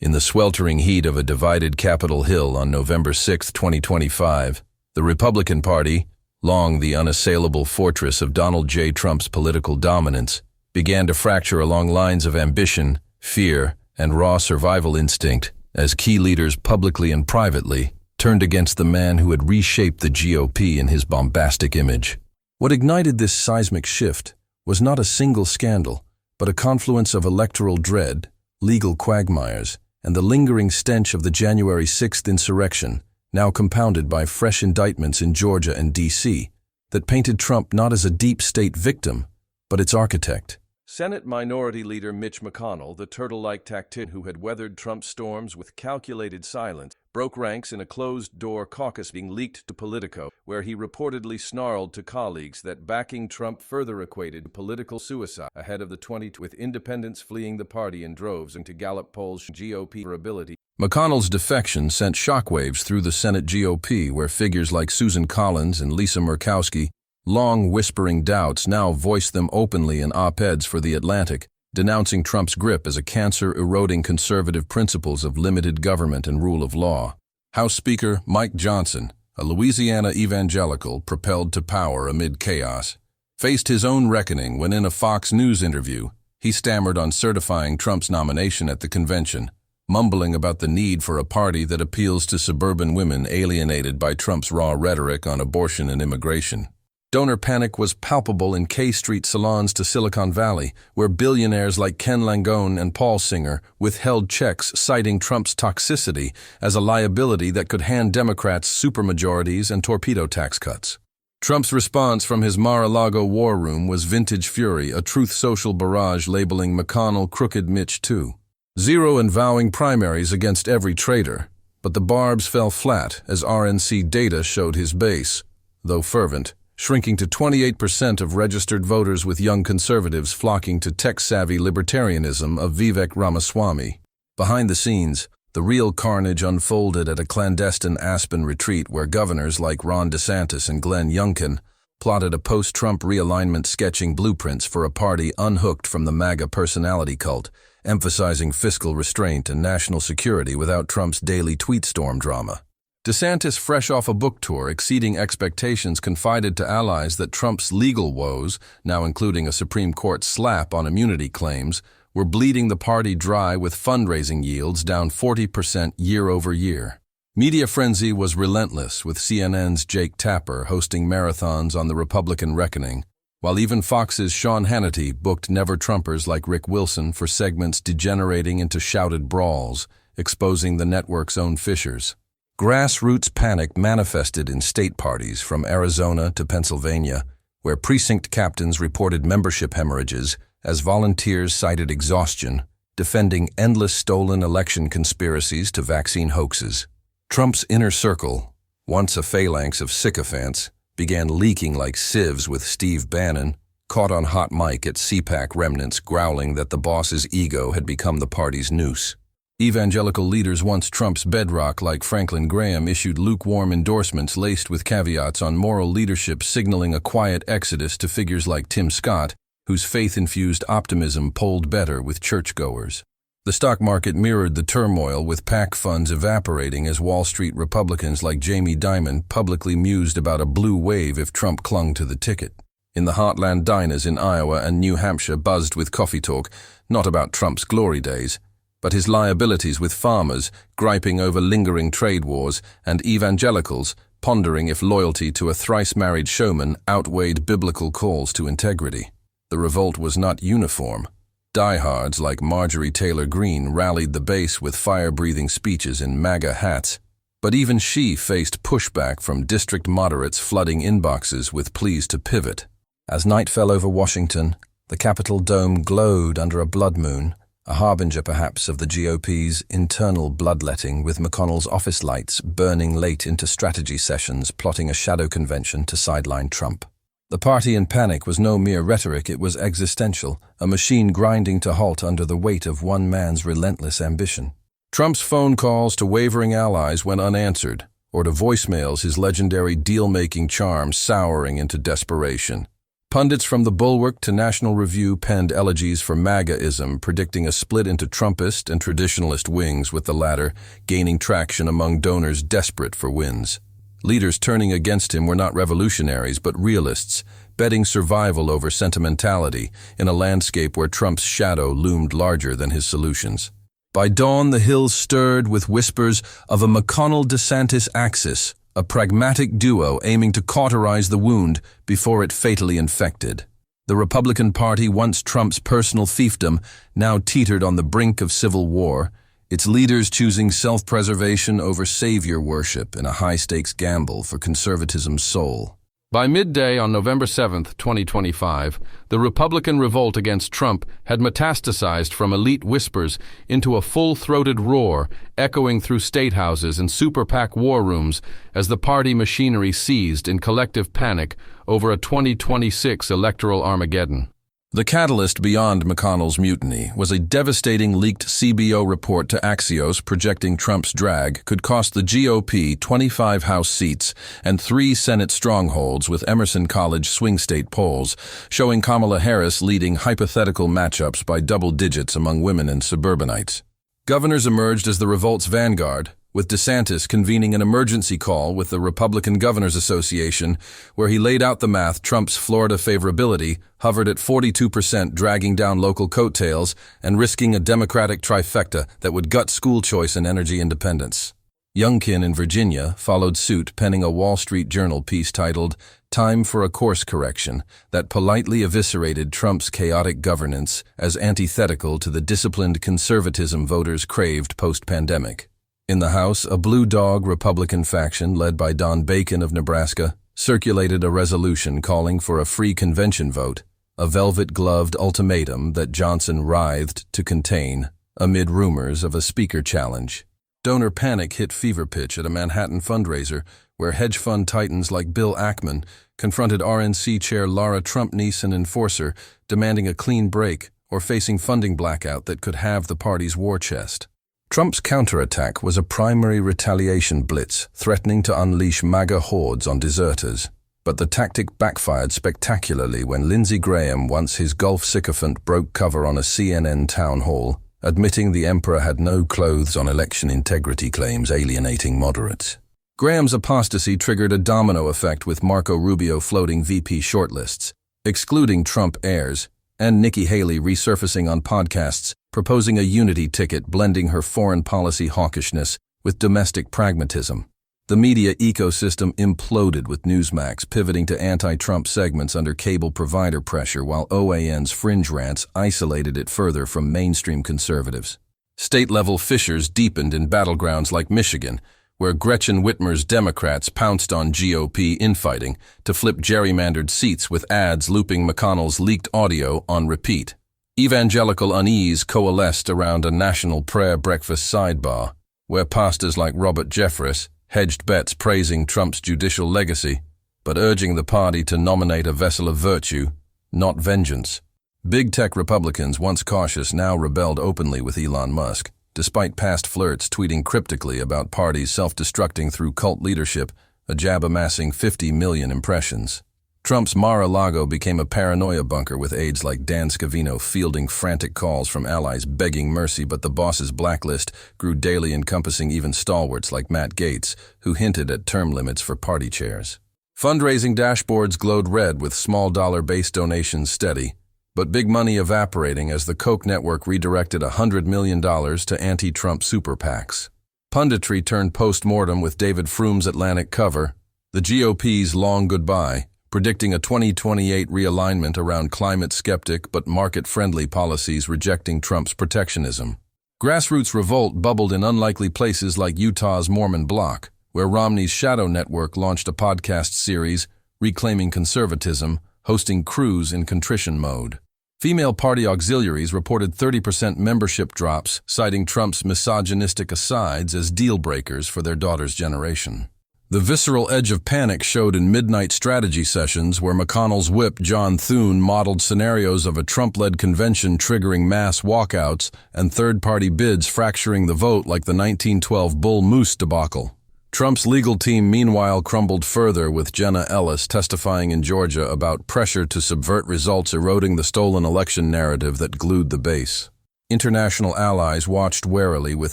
In the sweltering heat of a divided Capitol Hill on November 6, 2025, the Republican Party, long the unassailable fortress of Donald J. Trump's political dominance, began to fracture along lines of ambition, fear, and raw survival instinct as key leaders publicly and privately turned against the man who had reshaped the GOP in his bombastic image. What ignited this seismic shift was not a single scandal, but a confluence of electoral dread, legal quagmires, and the lingering stench of the January 6th insurrection, now compounded by fresh indictments in Georgia and D.C., that painted Trump not as a deep state victim, but its architect. Senate Minority Leader Mitch McConnell, the turtle-like tactician who had weathered Trump's storms with calculated silence, broke ranks in a closed-door caucus being leaked to Politico, where he reportedly snarled to colleagues that backing Trump further equated political suicide ahead of the 2020, with independents fleeing the party in droves into Gallup polls' GOP ability. McConnell's defection sent shockwaves through the Senate GOP, where figures like Susan Collins and Lisa Murkowski, long whispering doubts, now voiced them openly in op-eds for The Atlantic, denouncing Trump's grip as a cancer-eroding conservative principles of limited government and rule of law. House Speaker Mike Johnson, a Louisiana evangelical propelled to power amid chaos, faced his own reckoning when in a Fox News interview, he stammered on certifying Trump's nomination at the convention, mumbling about the need for a party that appeals to suburban women alienated by Trump's raw rhetoric on abortion and immigration. Donor panic was palpable in K Street salons to Silicon Valley, where billionaires like Ken Langone and Paul Singer withheld checks citing Trump's toxicity as a liability that could hand Democrats supermajorities and torpedo tax cuts. Trump's response from his Mar-a-Lago war room was vintage fury, a Truth Social barrage labeling McConnell Crooked Mitch too. Zero and vowing primaries against every traitor, but the barbs fell flat as RNC data showed his base, though fervent, shrinking to 28% of registered voters, with young conservatives flocking to tech-savvy libertarianism of Vivek Ramaswamy. Behind the scenes, the real carnage unfolded at a clandestine Aspen retreat where governors like Ron DeSantis and Glenn Youngkin plotted a post-Trump realignment sketching blueprints for a party unhooked from the MAGA personality cult, emphasizing fiscal restraint and national security without Trump's daily tweet storm drama. DeSantis, fresh off a book tour exceeding expectations, confided to allies that Trump's legal woes, now including a Supreme Court slap on immunity claims, were bleeding the party dry, with fundraising yields down 40% year over year. Media frenzy was relentless, with CNN's Jake Tapper hosting marathons on the Republican reckoning, while even Fox's Sean Hannity booked never-Trumpers like Rick Wilson for segments degenerating into shouted brawls, exposing the network's own fissures. Grassroots panic manifested in state parties from Arizona to Pennsylvania, where precinct captains reported membership hemorrhages as volunteers cited exhaustion, defending endless stolen election conspiracies to vaccine hoaxes. Trump's inner circle, once a phalanx of sycophants, began leaking like sieves, with Steve Bannon, caught on hot mic at CPAC remnants, growling that the boss's ego had become the party's noose. Evangelical leaders, once Trump's bedrock, like Franklin Graham, issued lukewarm endorsements laced with caveats on moral leadership, signaling a quiet exodus to figures like Tim Scott, whose faith-infused optimism polled better with churchgoers. The stock market mirrored the turmoil, with PAC funds evaporating as Wall Street Republicans like Jamie Dimon publicly mused about a blue wave if Trump clung to the ticket. In the heartland, diners in Iowa and New Hampshire buzzed with coffee talk, not about Trump's glory days, but his liabilities with farmers, griping over lingering trade wars, and evangelicals pondering if loyalty to a thrice-married showman outweighed biblical calls to integrity. The revolt was not uniform. Diehards like Marjorie Taylor Greene rallied the base with fire-breathing speeches in MAGA hats, but even she faced pushback from district moderates flooding inboxes with pleas to pivot. As night fell over Washington, the Capitol dome glowed under a blood moon, a harbinger perhaps of the GOP's internal bloodletting, with McConnell's office lights burning late into strategy sessions plotting a shadow convention to sideline Trump. The party in panic was no mere rhetoric, it was existential, a machine grinding to halt under the weight of one man's relentless ambition. Trump's phone calls to wavering allies went unanswered, or to voicemails, his legendary deal-making charm souring into desperation. Pundits from The Bulwark to National Review penned elegies for MAGAism, predicting a split into Trumpist and traditionalist wings, with the latter gaining traction among donors desperate for wins. Leaders turning against him were not revolutionaries, but realists, betting survival over sentimentality in a landscape where Trump's shadow loomed larger than his solutions. By dawn, the hills stirred with whispers of a McConnell-DeSantis axis, a pragmatic duo aiming to cauterize the wound before it fatally infected. The Republican Party, once Trump's personal fiefdom, now teetered on the brink of civil war, its leaders choosing self-preservation over savior worship in a high-stakes gamble for conservatism's soul. By midday on November 7, 2025, the Republican revolt against Trump had metastasized from elite whispers into a full-throated roar, echoing through state houses and super PAC war rooms as the party machinery seized in collective panic over a 2026 electoral Armageddon. The catalyst beyond McConnell's mutiny was a devastating leaked CBO report to Axios projecting Trump's drag could cost the GOP 25 House seats and 3 Senate strongholds, with Emerson College swing state polls showing Kamala Harris leading hypothetical matchups by double digits among women and suburbanites. Governors emerged as the revolt's vanguard, with DeSantis convening an emergency call with the Republican Governors Association, where he laid out the math. Trump's Florida favorability hovered at 42%, dragging down local coattails and risking a Democratic trifecta that would gut school choice and energy independence. Youngkin in Virginia followed suit, penning a Wall Street Journal piece titled "Time for a Course Correction" that politely eviscerated Trump's chaotic governance as antithetical to the disciplined conservatism voters craved post-pandemic. In the House, a blue dog Republican faction led by Don Bacon of Nebraska circulated a resolution calling for a free convention vote, a velvet-gloved ultimatum that Johnson writhed to contain amid rumors of a speaker challenge. Donor panic hit fever pitch at a Manhattan fundraiser where hedge fund titans like Bill Ackman confronted RNC chair Lara Trump-niece and enforcer, demanding a clean break or facing funding blackout that could halve the party's war chest. Trump's counterattack was a primary retaliation blitz, threatening to unleash MAGA hordes on deserters. But the tactic backfired spectacularly when Lindsey Graham, once his golf sycophant, broke cover on a CNN town hall, admitting the emperor had no clothes on election integrity claims alienating moderates. Graham's apostasy triggered a domino effect, with Marco Rubio floating VP shortlists, excluding Trump heirs, and Nikki Haley resurfacing on podcasts, proposing a unity ticket blending her foreign policy hawkishness with domestic pragmatism. The media ecosystem imploded, with Newsmax pivoting to anti-Trump segments under cable provider pressure, while OAN's fringe rants isolated it further from mainstream conservatives. State-level fissures deepened in battlegrounds like Michigan, where Gretchen Whitmer's Democrats pounced on GOP infighting to flip gerrymandered seats with ads looping McConnell's leaked audio on repeat. Evangelical unease coalesced around a national prayer breakfast sidebar, where pastors like Robert Jeffress hedged bets praising Trump's judicial legacy, but urging the party to nominate a vessel of virtue, not vengeance. Big tech Republicans, once cautious, now rebelled openly with Elon Musk, despite past flirts tweeting cryptically about parties self-destructing through cult leadership, a jab amassing 50 million impressions. Trump's Mar-a-Lago became a paranoia bunker, with aides like Dan Scavino fielding frantic calls from allies begging mercy, but the boss's blacklist grew daily, encompassing even stalwarts like Matt Gaetz, who hinted at term limits for party chairs. Fundraising dashboards glowed red, with small dollar-based donations steady, but big money evaporating as the Koch network redirected $100 million to anti-Trump super PACs. Punditry turned post-mortem, with David Froome's Atlantic cover, "The GOP's Long Goodbye," predicting a 2028 realignment around climate-skeptic but market-friendly policies, rejecting Trump's protectionism. Grassroots revolt bubbled in unlikely places like Utah's Mormon bloc, where Romney's Shadow Network launched a podcast series, Reclaiming Conservatism, hosting crews in contrition mode. Female party auxiliaries reported 30% membership drops, citing Trump's misogynistic asides as deal-breakers for their daughter's generation. The visceral edge of panic showed in midnight strategy sessions, where McConnell's whip John Thune modeled scenarios of a Trump-led convention triggering mass walkouts and third-party bids fracturing the vote like the 1912 Bull Moose debacle. Trump's legal team meanwhile crumbled further, with Jenna Ellis testifying in Georgia about pressure to subvert results, eroding the stolen election narrative that glued the base. International allies watched warily, with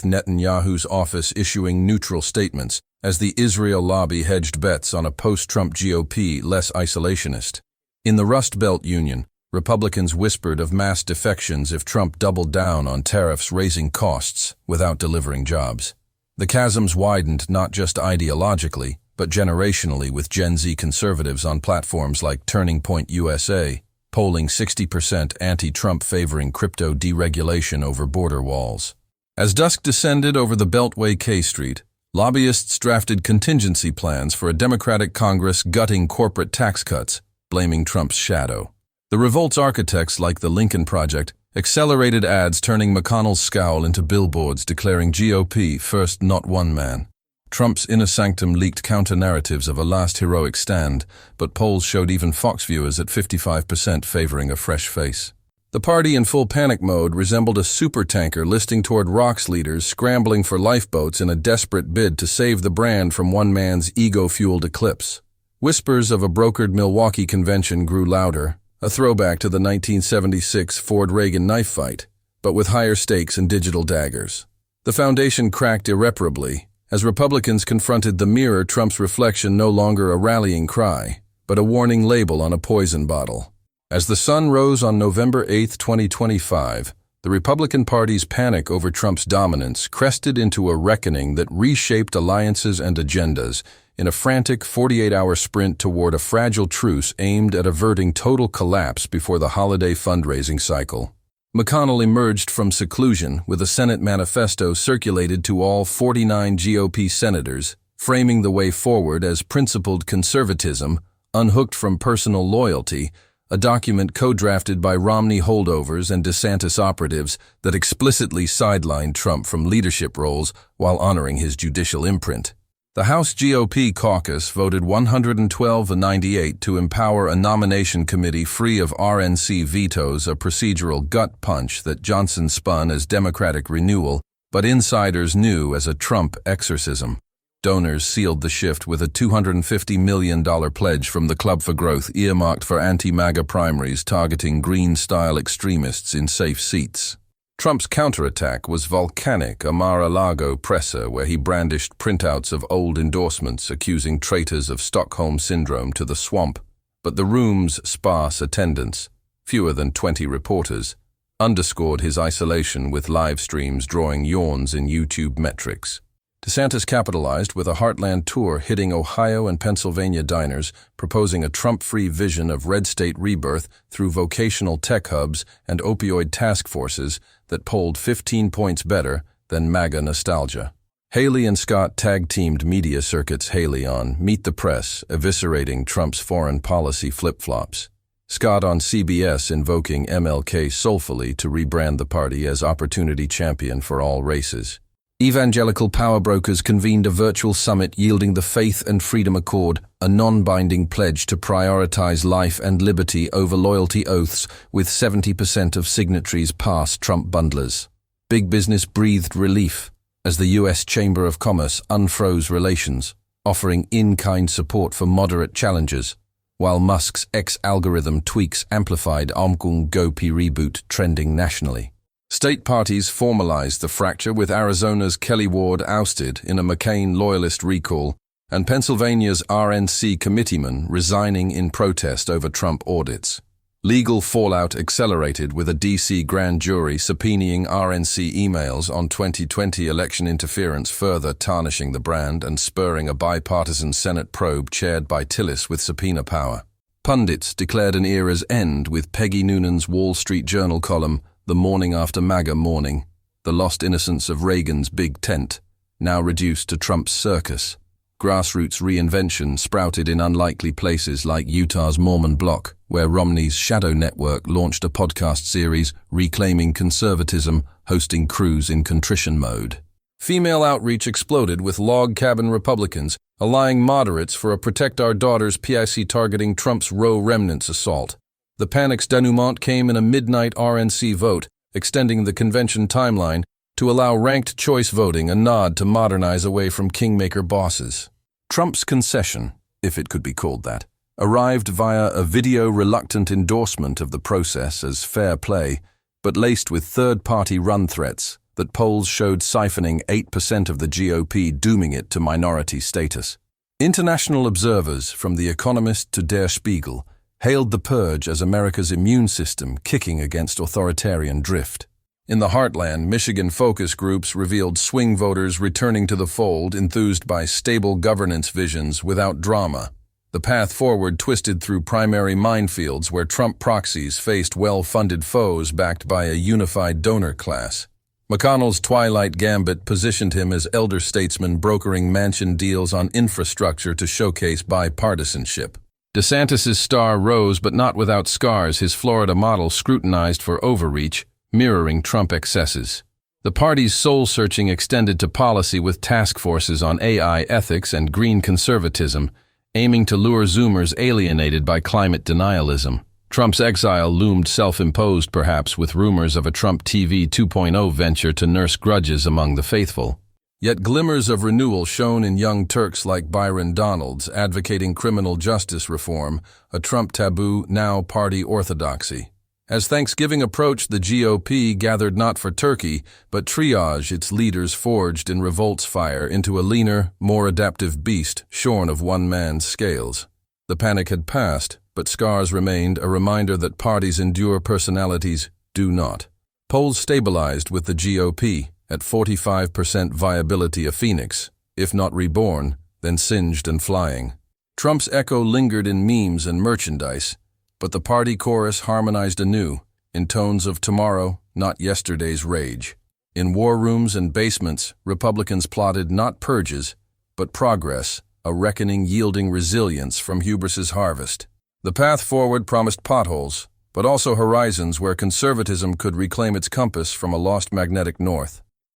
Netanyahu's office issuing neutral statements as the Israel lobby hedged bets on a post-Trump GOP less isolationist. In the Rust Belt Union, Republicans whispered of mass defections if Trump doubled down on tariffs, raising costs without delivering jobs. The chasms widened not just ideologically, but generationally, with Gen Z conservatives on platforms like Turning Point USA, polling 60% anti-Trump, favoring crypto deregulation over border walls. As dusk descended over the Beltway K Street, lobbyists drafted contingency plans for a Democratic Congress gutting corporate tax cuts, blaming Trump's shadow. The revolt's architects, like the Lincoln Project, accelerated ads turning McConnell's scowl into billboards declaring GOP first, not one man. Trump's inner sanctum leaked counter-narratives of a last heroic stand, but polls showed even Fox viewers at 55% favoring a fresh face. The party, in full panic mode, resembled a supertanker listing toward rocks, leaders scrambling for lifeboats in a desperate bid to save the brand from one man's ego-fueled eclipse. Whispers of a brokered Milwaukee convention grew louder, a throwback to the 1976 Ford-Reagan knife fight, but with higher stakes and digital daggers. The foundation cracked irreparably as Republicans confronted the mirror, Trump's reflection no longer a rallying cry, but a warning label on a poison bottle. As the sun rose on November 8, 2025, the Republican Party's panic over Trump's dominance crested into a reckoning that reshaped alliances and agendas in a frantic 48-hour sprint toward a fragile truce aimed at averting total collapse before the holiday fundraising cycle. McConnell emerged from seclusion with a Senate manifesto circulated to all 49 GOP senators, framing the way forward as principled conservatism, unhooked from personal loyalty, a document co-drafted by Romney holdovers and DeSantis operatives that explicitly sidelined Trump from leadership roles while honoring his judicial imprint. The House GOP caucus voted 112-98 to empower a nomination committee free of RNC vetoes, a procedural gut punch that Johnson spun as Democratic renewal, but insiders knew as a Trump exorcism. Donors sealed the shift with a $250 million pledge from the Club for Growth earmarked for anti-MAGA primaries targeting Green-style extremists in safe seats. Trump's counterattack was volcanic, a Mar-a-Lago presser where he brandished printouts of old endorsements accusing traitors of Stockholm Syndrome to the swamp. But the room's sparse attendance, fewer than 20 reporters, underscored his isolation, with live streams drawing yawns in YouTube metrics. DeSantis capitalized with a Heartland tour hitting Ohio and Pennsylvania diners, proposing a Trump-free vision of red state rebirth through vocational tech hubs and opioid task forces that polled 15 points better than MAGA nostalgia. Haley and Scott tag-teamed media circuits Haley on Meet the Press, eviscerating Trump's foreign policy flip-flops. Scott on CBS invoking MLK soulfully to rebrand the party as opportunity champion for all races. Evangelical power brokers convened a virtual summit yielding the Faith and Freedom Accord, a non-binding pledge to prioritize life and liberty over loyalty oaths, with 70% of signatories past Trump bundlers. Big business breathed relief as the U.S. Chamber of Commerce unfroze relations, offering in-kind support for moderate challengers, while Musk's X-algorithm tweaks amplified Omgung Gopi reboot trending nationally. State parties formalized the fracture, with Arizona's Kelly Ward ousted in a McCain loyalist recall and Pennsylvania's RNC committeeman resigning in protest over Trump audits. Legal fallout accelerated, with a D.C. grand jury subpoenaing RNC emails on 2020 election interference, further tarnishing the brand and spurring a bipartisan Senate probe chaired by Tillis with subpoena power. Pundits declared an era's end, with Peggy Noonan's Wall Street Journal column, "The Morning After MAGA Morning," the lost innocence of Reagan's big tent, now reduced to Trump's circus. Grassroots reinvention sprouted in unlikely places like Utah's Mormon bloc, where Romney's Shadow Network launched a podcast series reclaiming conservatism, hosting crews in contrition mode. Female outreach exploded, with log cabin Republicans allying moderates for a Protect Our Daughters PIC targeting Trump's Roe remnants assault. The panic's denouement came in a midnight RNC vote, extending the convention timeline to allow ranked choice voting a nod to modernize away from kingmaker bosses. Trump's concession, if it could be called that, arrived via a video-reluctant endorsement of the process as fair play, but laced with third-party run threats that polls showed siphoning 8% of the GOP, dooming it to minority status. International observers, from The Economist to Der Spiegel, hailed the purge as America's immune system kicking against authoritarian drift. In the heartland, Michigan focus groups revealed swing voters returning to the fold, enthused by stable governance visions without drama. The path forward twisted through primary minefields where Trump proxies faced well-funded foes backed by a unified donor class. McConnell's Twilight Gambit positioned him as elder statesman brokering Manchin deals on infrastructure to showcase bipartisanship. DeSantis's star rose, but not without scars, his Florida model scrutinized for overreach, mirroring Trump excesses. The party's soul-searching extended to policy with task forces on AI ethics and green conservatism, aiming to lure Zoomers alienated by climate denialism. Trump's exile loomed self-imposed, perhaps, with rumors of a Trump TV 2.0 venture to nurse grudges among the faithful. Yet glimmers of renewal shone in young Turks like Byron Donalds, advocating criminal justice reform, a Trump taboo, now party orthodoxy. As Thanksgiving approached, the GOP gathered not for turkey, but triage its leaders forged in revolt's fire into a leaner, more adaptive beast shorn of one man's scales. The panic had passed, but scars remained, a reminder that parties endure, personalities do not. Polls stabilized with the GOP at 45% viability, a phoenix, if not reborn, then singed and flying. Trump's echo lingered in memes and merchandise, but the party chorus harmonized anew, in tones of tomorrow, not yesterday's rage. In war rooms and basements, Republicans plotted not purges, but progress, a reckoning yielding resilience from hubris's harvest. The path forward promised potholes, but also horizons where conservatism could reclaim its compass from a lost magnetic north.